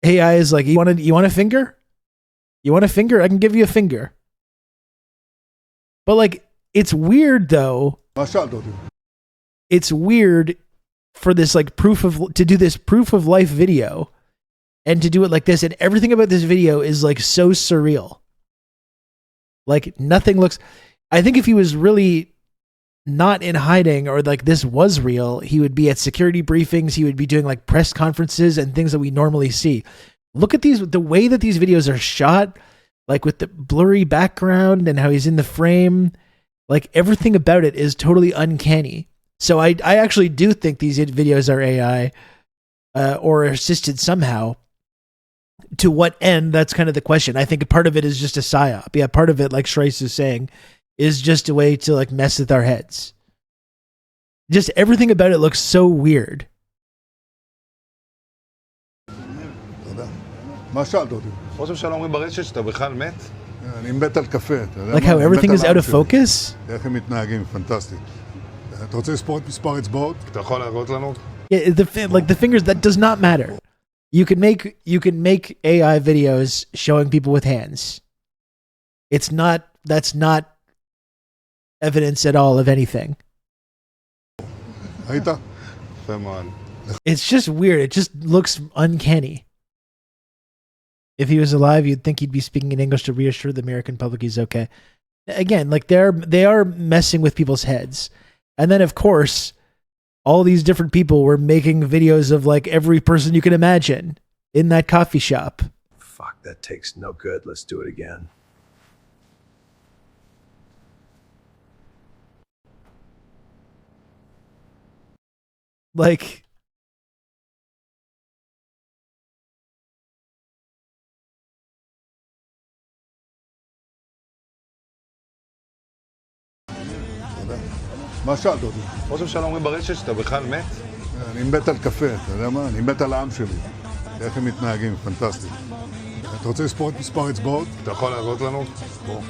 AI is like, you want a finger? You want a finger? I can give you a finger. But like, it's weird though. It's weird for this like to do this proof of life video and to do it like this. And everything about this video is like so surreal. Like nothing looks, I think if he was really not in hiding or like this was real, he would be at security briefings. He would be doing like press conferences and things that we normally see. Look at the way that these videos are shot, like with the blurry background and how he's in the frame, like everything about it is totally uncanny. So I actually do think these videos are AI or assisted somehow. To what end? That's kind of the question. I think part of it is just a psyop. Yeah, part of it, like Shreis is saying, is just a way to like mess with our heads. Just everything about it looks so weird. Like how everything is out of focus? Yeah, the fingers, that does not matter. You can make AI videos showing people with hands. That's not evidence at all of anything. It's just weird. It just looks uncanny. If he was alive, you'd think he'd be speaking in English to reassure the American public he's okay. Again, like they are messing with people's heads. And then, of course, all these different people were making videos of like every person you can imagine in that coffee shop. Fuck, that takes no good. Let's do it again. Like, מה שאלת אותי? ראש הממשלה אומרים ברשת שאתה בכלל מת? אני מת על קפה, אתה יודע מה? אני מת על העם שלי. איך הם מתנהגים, פנטסטי. אתה רוצה לספור את מספר אצבעות? אתה יכול להראות לנו? פה.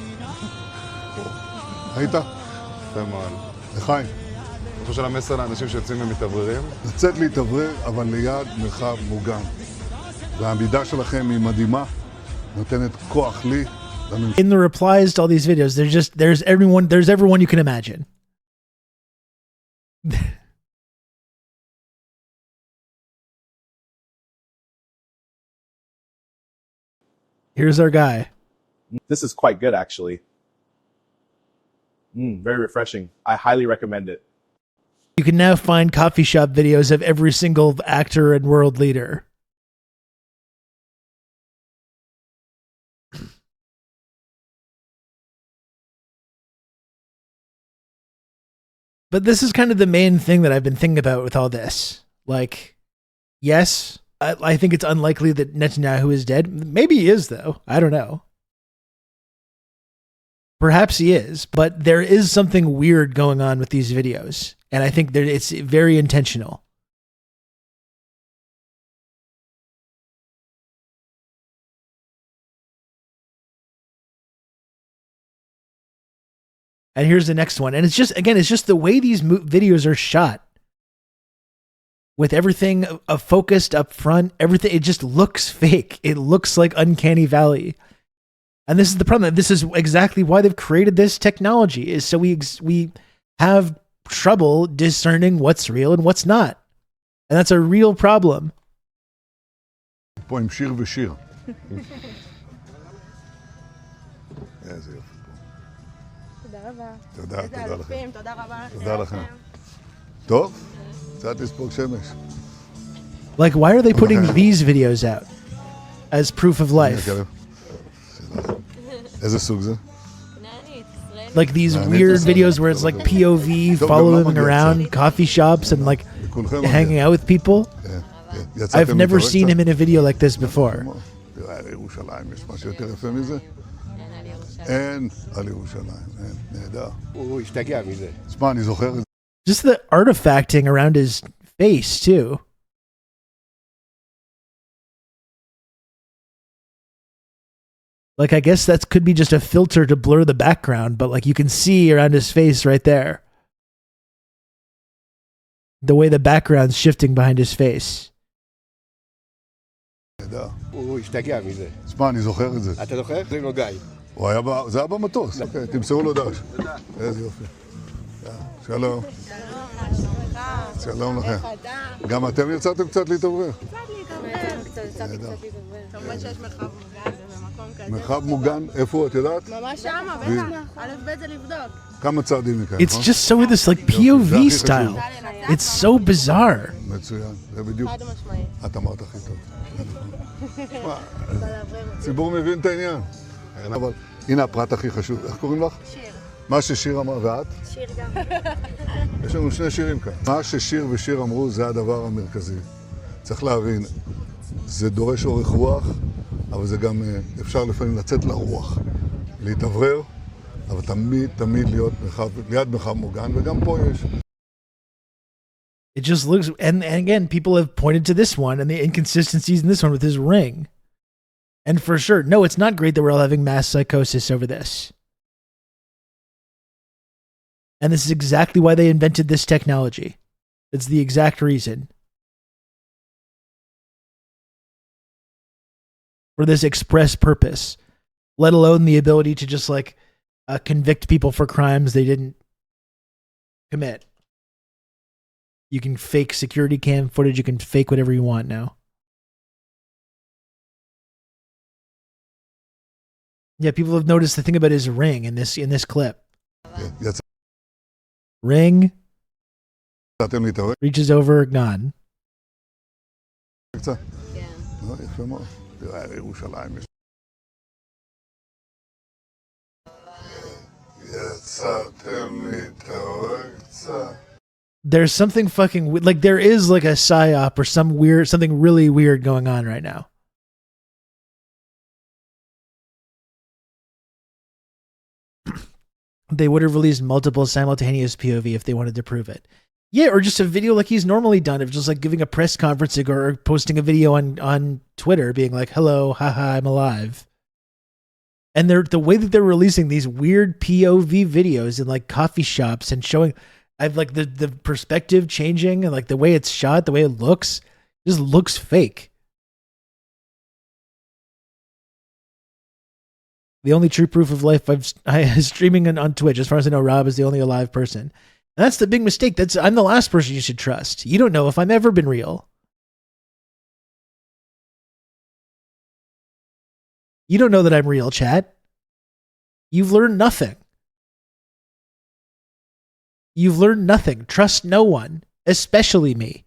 היית? יפה מאוד. לחיים. אני חושב של המסר לאנשים שיוצאים ומתאווררים? לצאת להתאוורר, אבל ליד מרחב מוגן. והעמידה שלכם היא מדהימה, נותנת כוח לי. In the replies to all these videos, there's everyone you can imagine. Here's our guy. This is quite good, actually. Very refreshing. I highly recommend it. You can now find coffee shop videos of every single actor and world leader. But this is kind of the main thing that I've been thinking about with all this. Like, yes, I think it's unlikely that Netanyahu is dead. Maybe he is, though. I don't know. Perhaps he is, but there is something weird going on with these videos. And I think that it's very intentional. And here's the next one. And it's just, again, it's just the way these videos are shot. With everything focused up front, everything, it just looks fake. It looks like Uncanny Valley. And this is the problem. This is exactly why they've created this technology, is so we have trouble discerning what's real and what's not. And that's a real problem. פה עם שיר ושיר. איזה יופי פה. תודה רבה. תודה, תודה לכם. תודה רבה. תודה לכם. טוב, קצת לספוג שמש. Like, why are they putting these videos out as proof of life? איזה סוג זה? Like these weird videos where it's like POV following around coffee shops and like hanging out with people. I've never seen him in a video like this before. Just the artifacting around his face too. Like, I guess that could be just a filter to blur the background, but like you can see around his face right there. The way the background's shifting behind his face. נהדר. הוא השתגע מזה. תשמע, אני זוכר את זה. אתה זוכר? קוראים לו גיא. זה היה במטוס. אוקיי, תמסרו לו דש. איזה יופי. שלום. שלום לכם. גם אתם יצאתם קצת להתעורר? יצאתי קצת להתעורר. כמובן שיש מרחב מוגן במקום כזה. מרחב מוגן, איפה את יודעת? ממש שמה, בטח. א' ב' זה לבדוק. כמה צעדים מכאן, It's just so this like POV style. It's so bizarre. מצוין, זה בדיוק. חד משמעי. את אמרת הכי טוב. הציבור מבין את העניין. אבל הנה הפרט הכי חשוב. איך קוראים לך? שיר. מה ששיר אמר, ואת? שיר גם. יש לנו שני שירים כאן. מה ששיר ושיר אמרו זה הדבר המרכזי. צריך להבין, זה דורש אורך רוח, אבל זה גם אפשר לפעמים לצאת לרוח, להתאוורר, אבל תמיד להיות ליד מרחב מוגן, וגם פה יש. It just looks, and again, people have pointed to this one and the inconsistencies in this one with his ring. And for sure, no, it's not great that we're all having mass psychosis over this. And this is exactly why they invented this technology. It's the exact reason. For this express purpose, let alone the ability to just like convict people for crimes they didn't commit. You can fake security cam footage. You can fake whatever you want now. Yeah, people have noticed the thing about his ring in this clip. Ring reaches over, gone. יפה מאוד. תראה, ירושלים יש. יצאתם להתעורר קצת. There's something fucking like there is like a psyop or something really weird going on right now. They would have released multiple simultaneous POV if they wanted to prove it. Yeah, or just a video like he's normally done of just like giving a press conference or posting a video on Twitter being like, hello, haha, I'm alive. And the way that they're releasing these weird POV videos in like coffee shops and showing I've like the perspective changing and like the way it's shot, the way it looks, just looks fake. The only true proof of life I streaming on Twitch. As far as I know, Rob is the only alive person. And that's the big mistake. I'm the last person you should trust. You don't know if I've ever been real. You don't know that I'm real, chat. You've learned nothing. You've learned nothing. Trust no one, especially me.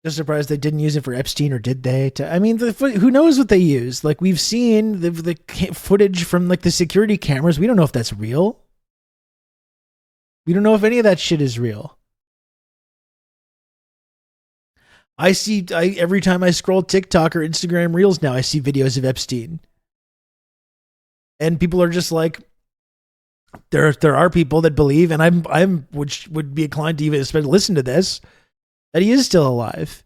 Just surprised they didn't use it for Epstein, or did they? Who knows what they used? Like, we've seen the footage from like the security cameras. We don't know if that's real. We don't know if any of that shit is real. Every time I scroll TikTok or Instagram Reels now, I see videos of Epstein. And people are just like, there are people that believe, and which would be inclined to even listen to this, that he is still alive.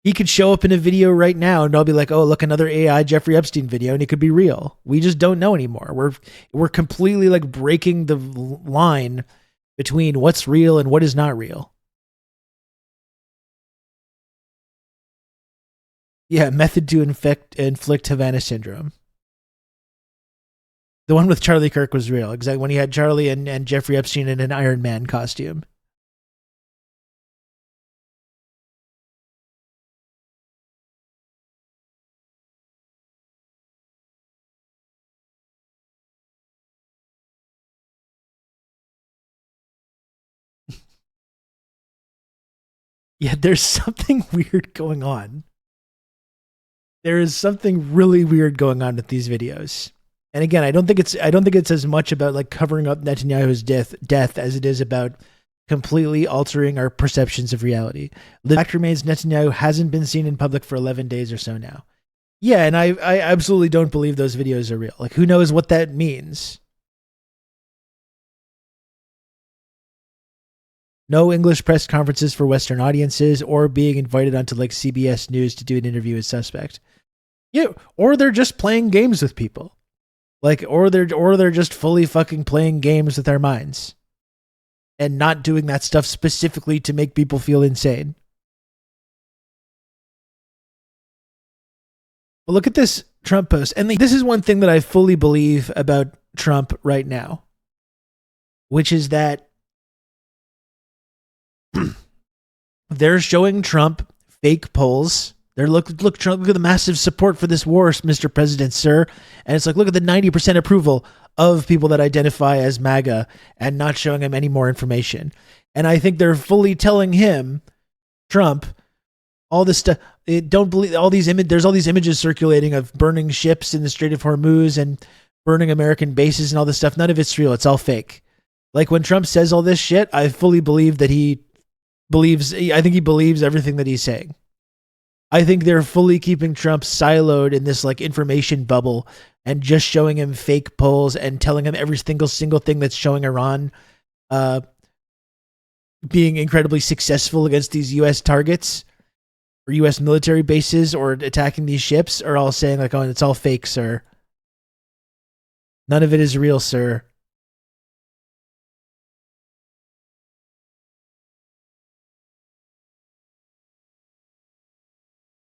He could show up in a video right now and I'll be like, oh, look, another AI Jeffrey Epstein video, and it could be real. We just don't know anymore. We're completely like breaking the line between what's real and what is not real. Yeah, method to inflict Havana syndrome. The one with Charlie Kirk was real. Exactly, when he had Charlie and Jeffrey Epstein in an Iron Man costume. Yeah, there's something weird going on. There is something really weird going on with these videos. And again, I don't think it's as much about like covering up Netanyahu's death as it is about completely altering our perceptions of reality. The fact remains, Netanyahu hasn't been seen in public for 11 days or so now. Yeah, and I absolutely don't believe those videos are real. Like, who knows what that means? No English press conferences for Western audiences, or being invited onto like CBS News to do an interview with suspect. Yeah, or they're just playing games with people. Like, or they're just fully fucking playing games with our minds. and not doing that stuff specifically to make people feel insane. But look at this Trump post. And this is one thing that I fully believe about Trump right now, which is that they're showing Trump fake polls. They're look Trump, look at the massive support for this war, Mr. President, sir. And it's like, look at the 90% approval of people that identify as MAGA, and not showing him any more information. And I think they're fully telling him, Trump, all this stuff. Don't believe all these images. There's all these images circulating of burning ships in the Strait of Hormuz and burning American bases and all this stuff. None of it's real. It's all fake. Like when Trump says all this shit, I fully believe that he believes. I think he believes everything that he's saying. I think they're fully keeping Trump siloed in this like information bubble and just showing him fake polls and telling him every single thing that's showing Iran being incredibly successful against these U.S. targets or U.S. military bases or attacking these ships, are all saying like, oh, it's all fake, sir. None of it is real, sir.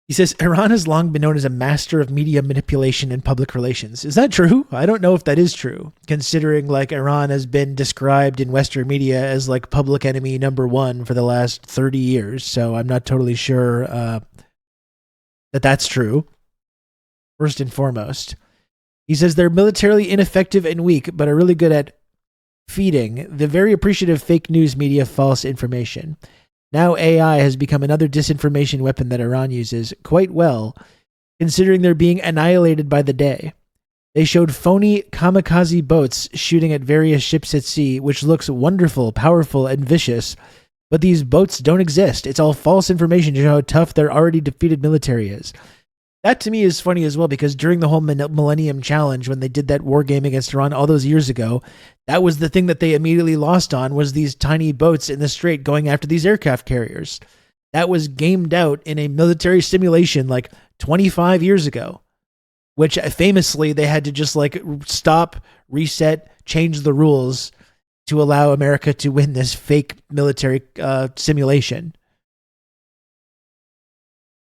He says, Iran has long been known as a master of media manipulation and public relations. Is that true? I don't know if that is true, considering like Iran has been described in Western media as like public enemy number one for the last 30 years. So I'm not totally sure that that's true. First and foremost, he says they're militarily ineffective and weak, but are really good at feeding the very appreciative fake news media false information. Now AI has become another disinformation weapon that Iran uses quite well, considering they're being annihilated by the day. They showed phony kamikaze boats shooting at various ships at sea, which looks wonderful, powerful, and vicious, but these boats don't exist. It's all false information to show how tough their already defeated military is. That to me is funny as well, because during the whole Millennium Challenge, when they did that war game against Iran all those years ago, that was the thing that they immediately lost on, was these tiny boats in the strait going after these aircraft carriers. That was gamed out in a military simulation like 25 years ago, which famously they had to just like stop, reset, change the rules to allow America to win this fake military simulation.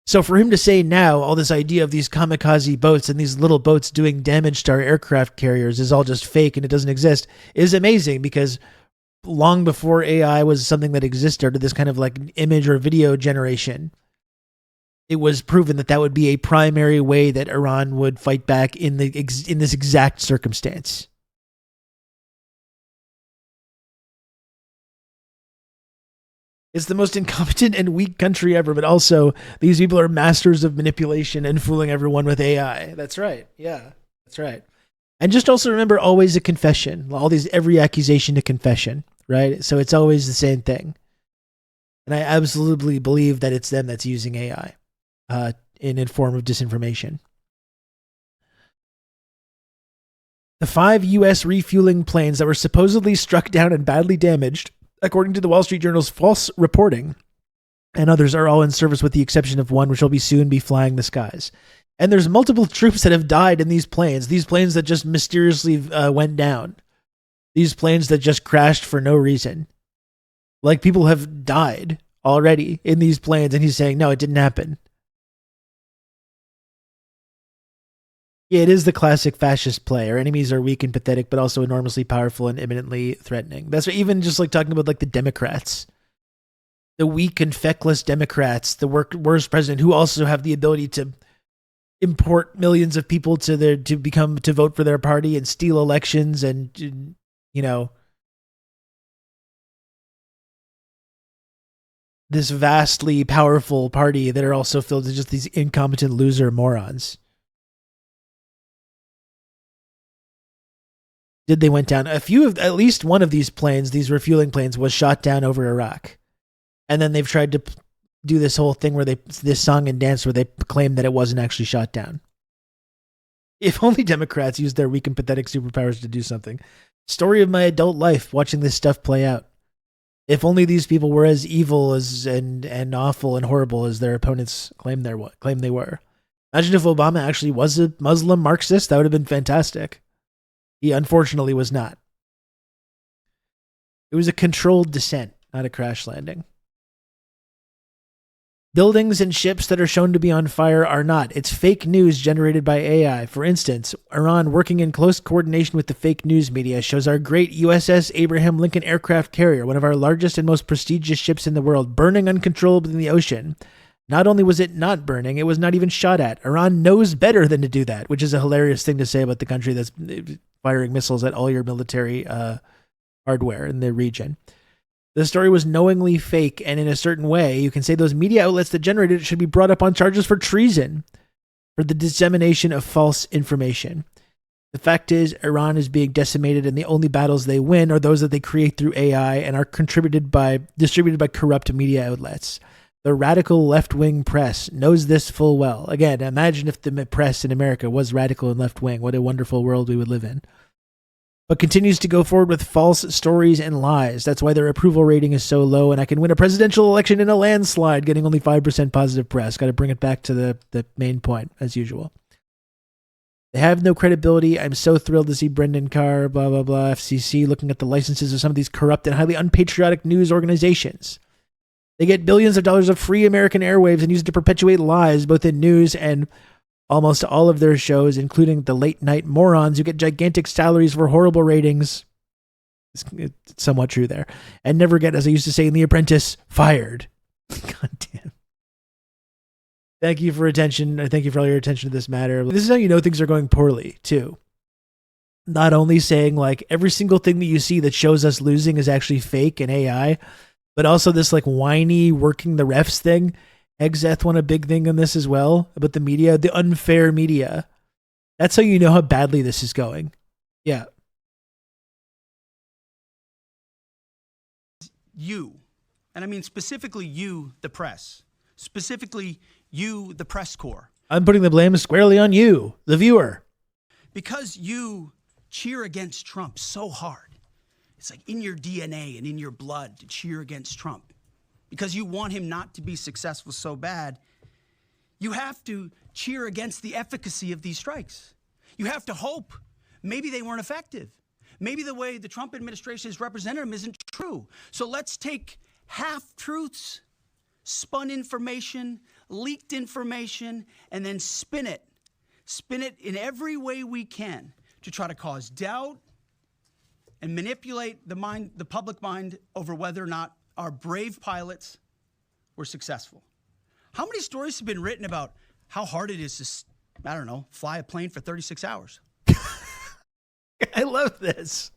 So for him to say now all this idea of these kamikaze boats and these little boats doing damage to our aircraft carriers is all just fake and it doesn't exist is amazing, because long before AI was something that existed, or this kind of like image or video generation, it was proven that that would be a primary way that Iran would fight back in this exact circumstance. It's the most incompetent and weak country ever, but also these people are masters of manipulation and fooling everyone with AI. That's right. Yeah, that's right. And just also remember, always a confession. Every accusation to confession, right? So it's always the same thing. And I absolutely believe that it's them that's using AI in a form of disinformation. The 5 U.S. refueling planes that were supposedly struck down and badly damaged, according to the Wall Street Journal's false reporting, and others, are all in service with the exception of one, which will soon be flying the skies. And there's multiple troops that have died in these planes that just mysteriously went down. These planes that just crashed for no reason. Like, people have died already in these planes, and he's saying, no, it didn't happen. Yeah, it is the classic fascist play. Our enemies are weak and pathetic, but also enormously powerful and imminently threatening. That's what, even just like talking about like the Democrats, the weak and feckless Democrats, the worst president, who also have the ability to import millions of people to vote for their party and steal elections, and this vastly powerful party that are also filled with just these incompetent loser morons. They went down. At least one of these planes, these refueling planes, was shot down over Iraq. And then they've tried to do this whole thing where this song and dance where they claim that it wasn't actually shot down. If only Democrats used their weak and pathetic superpowers to do something. Story of my adult life, watching this stuff play out. If only these people were as evil and awful and horrible as their opponents claim they were. Imagine if Obama actually was a Muslim Marxist. That would have been fantastic. He unfortunately was not. It was a controlled descent, not a crash landing. Buildings and ships that are shown to be on fire are not. It's fake news generated by AI. For instance, Iran, working in close coordination with the fake news media, shows our great USS Abraham Lincoln aircraft carrier, one of our largest and most prestigious ships in the world, burning uncontrollably in the ocean. Not only was it not burning, it was not even shot at. Iran knows better than to do that, which is a hilarious thing to say about the country that's firing missiles at all your military hardware in the region. The story was knowingly fake, and in a certain way, you can say those media outlets that generated it should be brought up on charges for treason, for the dissemination of false information. The fact is, Iran is being decimated, and the only battles they win are those that they create through AI and are distributed by corrupt media outlets. The radical left-wing press knows this full well. Again, imagine if the press in America was radical and left-wing. What a wonderful world we would live in. But continues to go forward with false stories and lies. That's why their approval rating is so low, and I can win a presidential election in a landslide, getting only 5% positive press. Got to bring it back to the main point, as usual. They have no credibility. I'm so thrilled to see Brendan Carr, blah, blah, blah, FCC, looking at the licenses of some of these corrupt and highly unpatriotic news organizations. They get billions of dollars of free American airwaves and use it to perpetuate lies, both in news and almost all of their shows, including the late-night morons who get gigantic salaries for horrible ratings. It's somewhat true there. And never get, as I used to say in The Apprentice, fired. God damn. Thank you for attention. Thank you for all your attention to this matter. This is how you know things are going poorly, too. Not only saying, like, every single thing that you see that shows us losing is actually fake and AI, but also this, like, whiny working the refs thing. Exeth won a big thing on this as well, about the media, the unfair media. That's how you know how badly this is going. Yeah. You, and I mean specifically you, the press, specifically you, the press corps. I'm putting the blame squarely on you, the viewer. Because you cheer against Trump so hard. It's like in your DNA and in your blood to cheer against Trump. Because you want him not to be successful so bad, you have to cheer against the efficacy of these strikes. You have to hope maybe they weren't effective. Maybe the way the Trump administration has represented them isn't true. So let's take half-truths, spun information, leaked information, and then spin it. Spin it in every way we can to try to cause doubt and manipulate the public mind over whether or not our brave pilots were successful. How many stories have been written about how hard it is to, I don't know, fly a plane for 36 hours? I love this.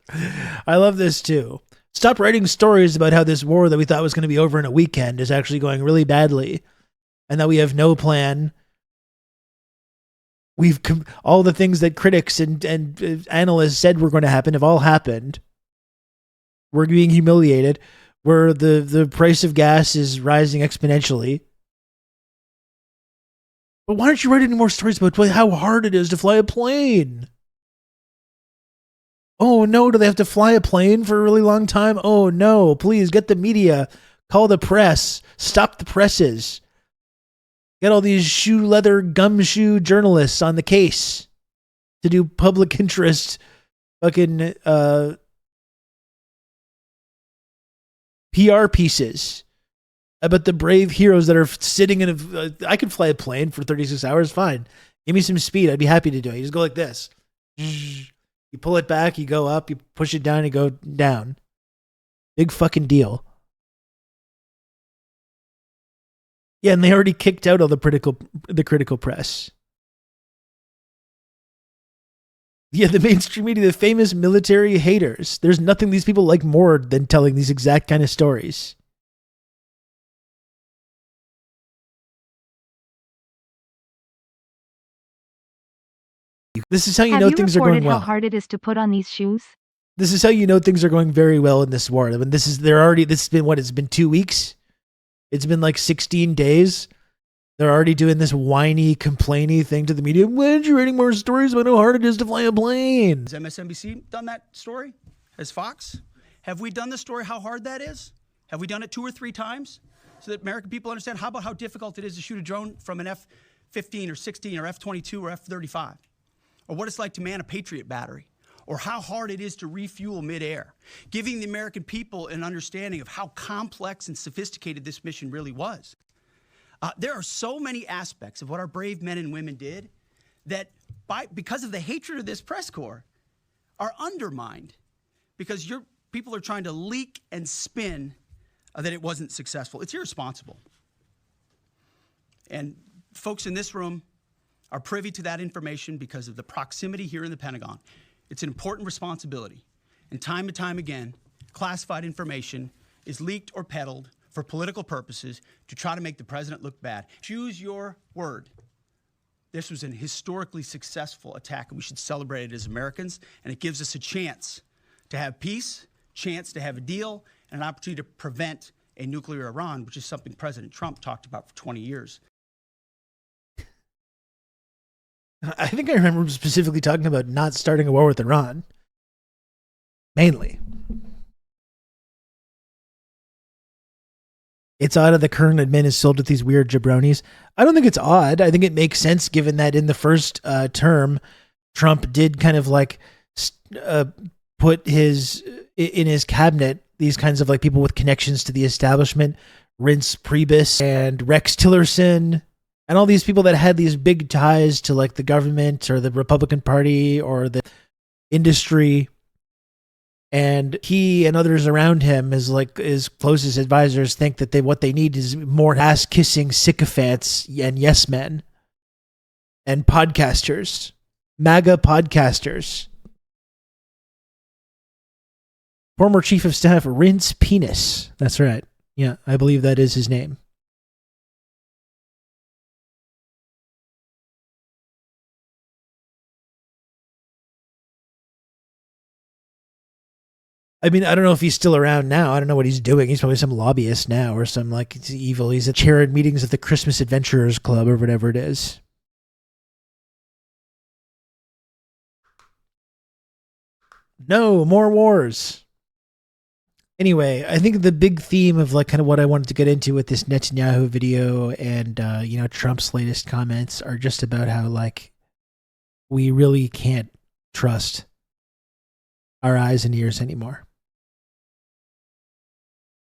I love this too. Stop writing stories about how this war that we thought was going to be over in a weekend is actually going really badly and that we have no plan. All the things that critics and analysts said were going to happen have all happened. We're being humiliated. Where the price of gas is rising exponentially. But why don't you write any more stories about how hard it is to fly a plane? Oh no, do they have to fly a plane for a really long time? Oh no, please get the media, call the press, stop the presses. Get all these shoe leather gumshoe journalists on the case to do public interest fucking PR pieces about the brave heroes that are sitting in I could fly a plane for 36 hours, fine. Give me some speed, I'd be happy to do it. You just go like this. You pull it back, you go up, you push it down, you go down. Big fucking deal. Yeah, and they already kicked out all the critical press. Yeah, the mainstream media, the famous military haters. There's nothing these people like more than telling these exact kind of stories. This is how you know things are going well. How hard it is to put on these shoes? This is how you know things are going very well in this war. I mean, this has been what? It's been 2 weeks. It's been like 16 days. They're already doing this whiny, complainy thing to the media. Why aren't you writing more stories about how hard it is to fly a plane? Has MSNBC done that story? Has Fox? Have we done the story how hard that is? Have we done it 2 or 3 times so that American people understand? How about how difficult it is to shoot a drone from an F-15 or 16 or F-22 or F-35? Or what it's like to man a Patriot battery? or how hard it is to refuel midair, giving the American people an understanding of how complex and sophisticated this mission really was. There are so many aspects of what our brave men and women did that, because of the hatred of this press corps, are undermined because your people are trying to leak and spin that it wasn't successful. It's irresponsible. And folks in this room are privy to that information because of the proximity here in the Pentagon. It's an important responsibility. And time again, classified information is leaked or peddled for political purposes to try to make the president look bad. Choose your word. This was an historically successful attack, and we should celebrate it as Americans, and it gives us a chance to have peace, chance to have a deal, and an opportunity to prevent a nuclear Iran, which is something President Trump talked about for 20 years. I think I remember specifically talking about not starting a war with Iran. Mainly. It's odd that the current admin is sold with these weird jabronis. I don't think it's odd. I think it makes sense given that in the first term, Trump did kind of like put in his cabinet these kinds of like people with connections to the establishment, Reince Priebus and Rex Tillerson, and all these people that had these big ties to like the government or the Republican Party or the industry. And he and others around him, as closest advisors, think that what they need is more ass-kissing sycophants and yes men and podcasters, MAGA podcasters. Former Chief of Staff Reince Penis. That's right. Yeah, I believe that is his name. I mean, I don't know if he's still around now. I don't know what he's doing. He's probably some lobbyist now or some like it's evil. He's at chair at meetings of the Christmas Adventurers Club or whatever it is. No, more wars. Anyway, I think the big theme of like kind of what I wanted to get into with this Netanyahu video and, Trump's latest comments are just about how like we really can't trust our eyes and ears anymore.